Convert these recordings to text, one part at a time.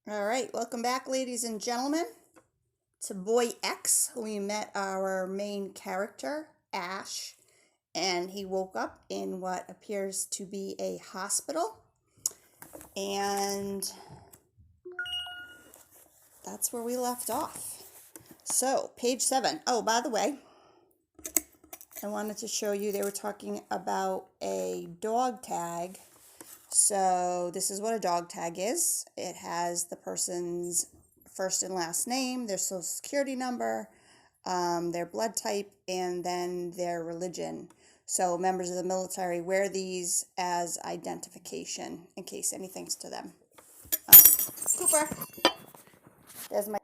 All right, welcome back, ladies and gentlemen, to Boy X. We met our main character, Ash, and he woke up in what appears to be a hospital. And that's where we left off. So, page 7. Oh, by the way, I wanted to show you they were talking about a dog tag. So this is what a dog tag is. It has the person's first and last name, their social security number, their blood type, and then their religion. So members of the military wear these as identification in case anything's to them. Cooper, there's my.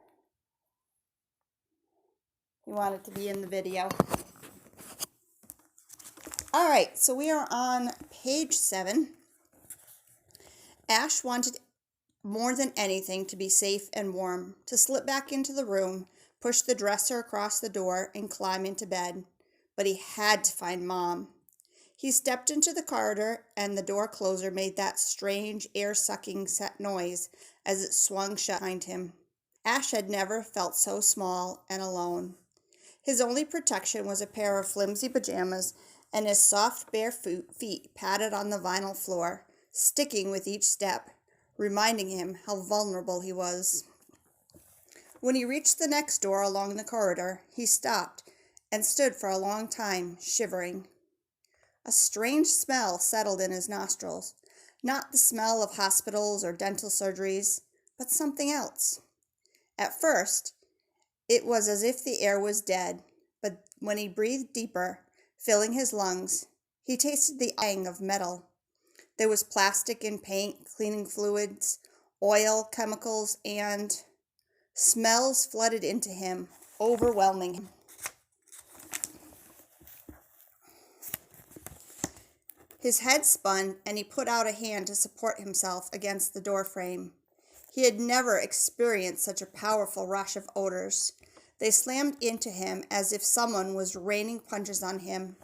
He wanted to be in the video. All right, so we are on page 7. Ash wanted more than anything to be safe and warm, to slip back into the room, push the dresser across the door, and climb into bed. But he had to find Mom. He stepped into the corridor, and the door closer made that strange air-sucking noise as it swung shut behind him. Ash had never felt so small and alone. His only protection was a pair of flimsy pajamas, and his soft bare feet padded on the vinyl floor, sticking with each step, reminding him how vulnerable he was. When he reached the next door along the corridor, he stopped and stood for a long time, shivering. A strange smell settled in his nostrils, not the smell of hospitals or dental surgeries, but something else. At first, it was as if the air was dead, but when he breathed deeper, filling his lungs, he tasted the tang of metal. There was plastic in paint, cleaning fluids, oil, chemicals, and smells flooded into him, overwhelming him. His head spun, and he put out a hand to support himself against the doorframe. He had never experienced such a powerful rush of odors. They slammed into him as if someone was raining punches on him.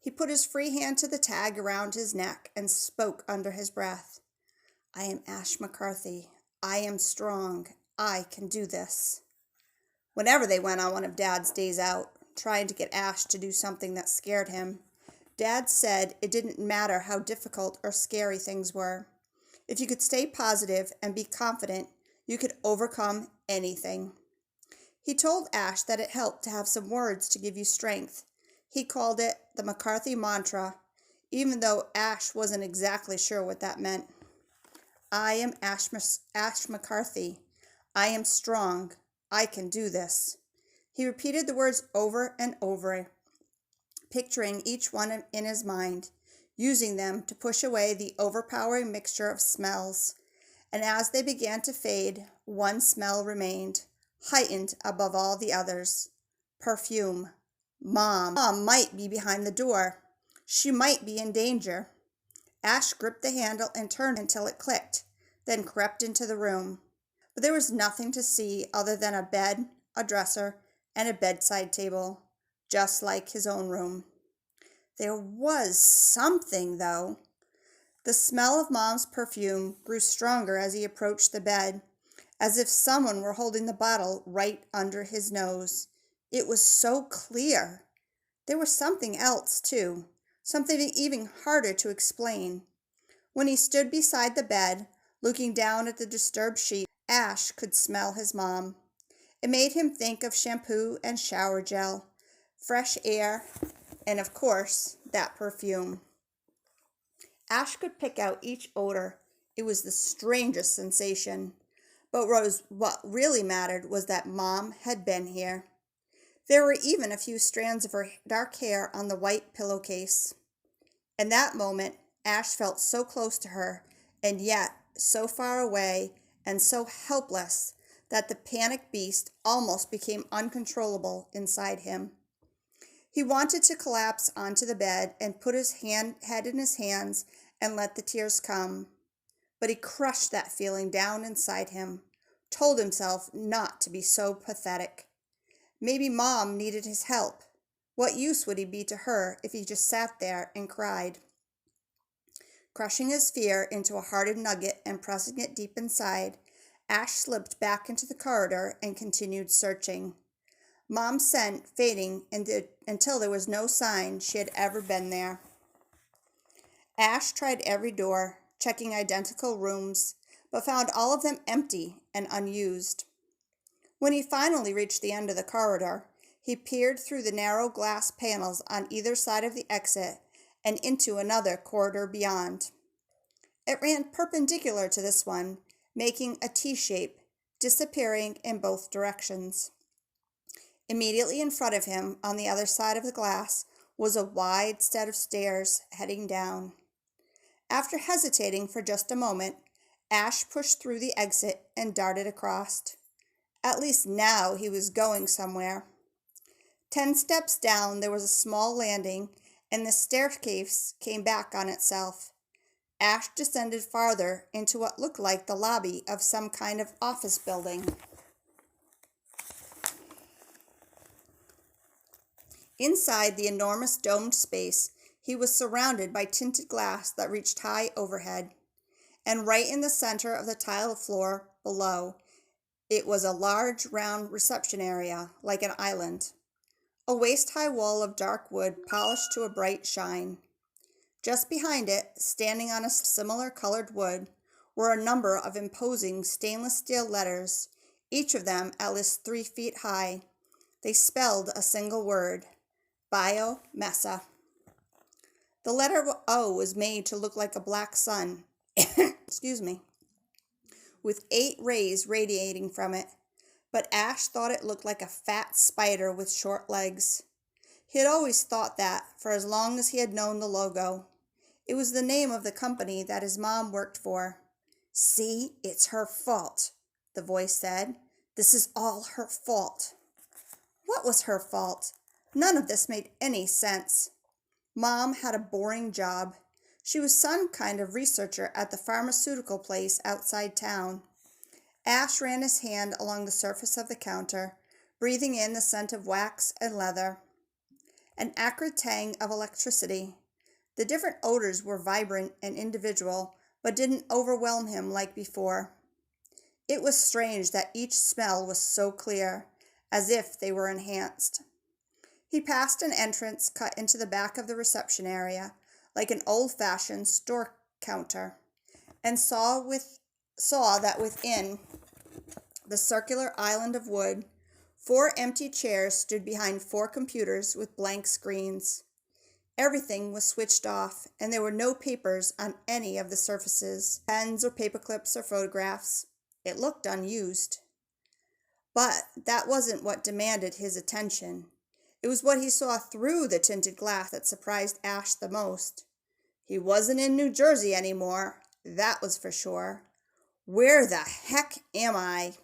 He put his free hand to the tag around his neck and spoke under his breath. "I am Ash McCarthy. I am strong. I can do this." Whenever they went on one of Dad's days out, trying to get Ash to do something that scared him, Dad said it didn't matter how difficult or scary things were. If you could stay positive and be confident, you could overcome anything. He told Ash that it helped to have some words to give you strength. He called it the McCarthy mantra, even though Ash wasn't exactly sure what that meant. "I am Ash McCarthy. I am strong. I can do this." He repeated the words over and over, picturing each one in his mind, using them to push away the overpowering mixture of smells. And as they began to fade, one smell remained, heightened above all the others. Perfume. Mom might be behind the door. She might be in danger. Ash gripped the handle and turned until it clicked, then crept into the room. But there was nothing to see other than a bed, a dresser, and a bedside table, just like his own room. There was something, though. The smell of Mom's perfume grew stronger as he approached the bed, as if someone were holding the bottle right under his nose. It was so clear. There was something else, too, something even harder to explain. When he stood beside the bed, looking down at the disturbed sheet, Ash could smell his mom. It made him think of shampoo and shower gel, fresh air, and of course, that perfume. Ash could pick out each odor. It was the strangest sensation. But what really mattered was that Mom had been here. There were even a few strands of her dark hair on the white pillowcase. In that moment, Ash felt so close to her, and yet so far away and so helpless that the panicked beast almost became uncontrollable inside him. He wanted to collapse onto the bed and put his head in his hands and let the tears come. But he crushed that feeling down inside him, told himself not to be so pathetic. Maybe Mom needed his help. What use would he be to her if he just sat there and cried? Crushing his fear into a hardened nugget and pressing it deep inside, Ash slipped back into the corridor and continued searching, Mom's scent fading until there was no sign she had ever been there. Ash tried every door, checking identical rooms, but found all of them empty and unused. When he finally reached the end of the corridor, he peered through the narrow glass panels on either side of the exit and into another corridor beyond. It ran perpendicular to this one, making a T-shape, disappearing in both directions. Immediately in front of him, on the other side of the glass, was a wide set of stairs heading down. After hesitating for just a moment, Ash pushed through the exit and darted across. At least now he was going somewhere. 10 steps down, there was a small landing, and the staircase came back on itself. Ash descended farther into what looked like the lobby of some kind of office building. Inside the enormous domed space, he was surrounded by tinted glass that reached high overhead, and right in the center of the tiled floor below, it was a large round reception area, like an island. A waist-high wall of dark wood polished to a bright shine. Just behind it, standing on a similar colored wood, were a number of imposing stainless steel letters, each of them at least 3 feet high. They spelled a single word: Biomessa. The letter O was made to look like a black sun, with 8 rays radiating from it, but Ash thought it looked like a fat spider with short legs. He had always thought that for as long as he had known the logo. It was the name of the company that his mom worked for. "See, it's her fault," the voice said. "This is all her fault." What was her fault? None of this made any sense. Mom had a boring job. She was some kind of researcher at the pharmaceutical place outside town. Ash ran his hand along the surface of the counter, breathing in the scent of wax and leather. An acrid tang of electricity. The different odors were vibrant and individual, but didn't overwhelm him like before. It was strange that each smell was so clear, as if they were enhanced. He passed an entrance cut into the back of the reception area, like an old-fashioned store counter, and saw that within the circular island of wood, 4 empty chairs stood behind 4 computers with blank screens. Everything was switched off, and there were no papers on any of the surfaces, pens or paper clips or photographs. It looked unused. But that wasn't what demanded his attention. It was what he saw through the tinted glass that surprised Ash the most. He wasn't in New Jersey anymore, that was for sure. Where the heck am I?